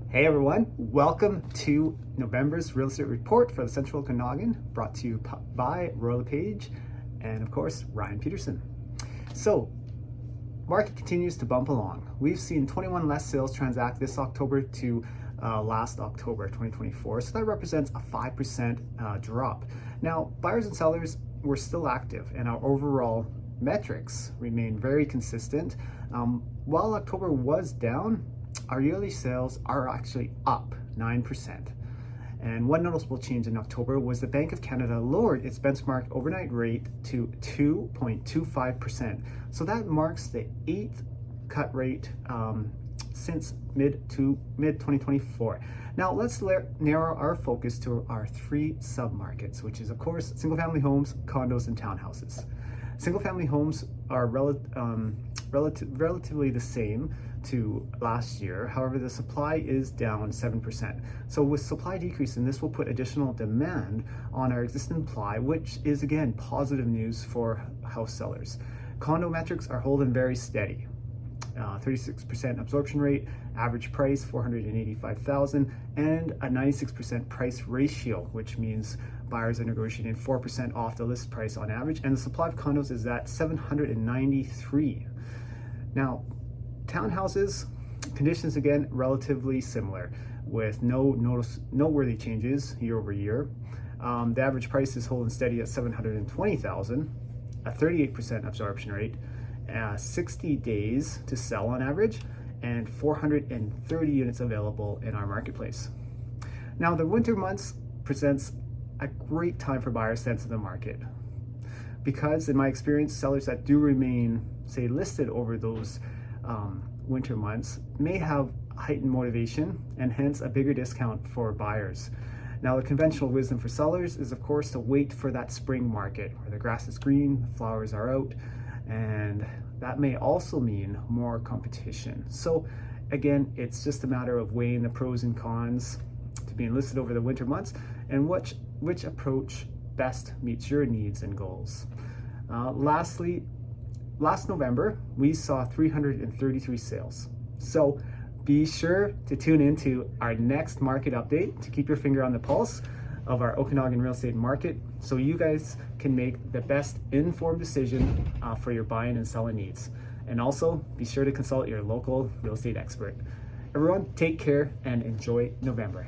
Hey everyone, welcome to November's Real Estate Report for the Central Okanagan, brought to you by Royal LePage and of course Ryan Peterson. So, market continues to bump along. We've seen 21 less sales transact this October to last October 2024, so that represents a 5% drop. Now, buyers and sellers were still active and our overall metrics remain very consistent. While October was down, our yearly sales are actually up 9%. And one noticeable change in October was the Bank of Canada lowered its benchmark overnight rate to 2.25%. So that marks the 8th cut rate since mid 2024. Now let's narrow our focus to our three submarkets, which is of course single-family homes, condos, and townhouses. Single-family homes are relatively the same to last year. However, the supply is down 7%. So with supply decreasing, this will put additional demand on our existing supply, which is again positive news for house sellers. Condo metrics are holding very steady. 36% absorption rate, average price $485,000, and a 96% price ratio, which means buyers are negotiating 4% off the list price on average, and the supply of condos is at 793. Now, townhouses, conditions again relatively similar with no noteworthy changes year over year. The average price is holding steady at 720,000, a 38% absorption rate, 60 days to sell on average, and 430 units available in our marketplace. Now, the winter months presents a great time for buyers to enter the market because, in my experience, sellers that do remain, say, listed over those winter months may have heightened motivation and hence a bigger discount for buyers. Now, the conventional wisdom for sellers is, of course, to wait for that spring market where the grass is green, the flowers are out, and that may also mean more competition. So again, it's just a matter of weighing the pros and cons to being listed over the winter months and which approach best meets your needs and goals. Lastly, last November, we saw 333 sales. So be sure to tune into our next market update to keep your finger on the pulse of our Okanagan real estate market so you guys can make the best informed decision for your buying and selling needs. And also be sure to consult your local real estate expert. Everyone, take care and enjoy November.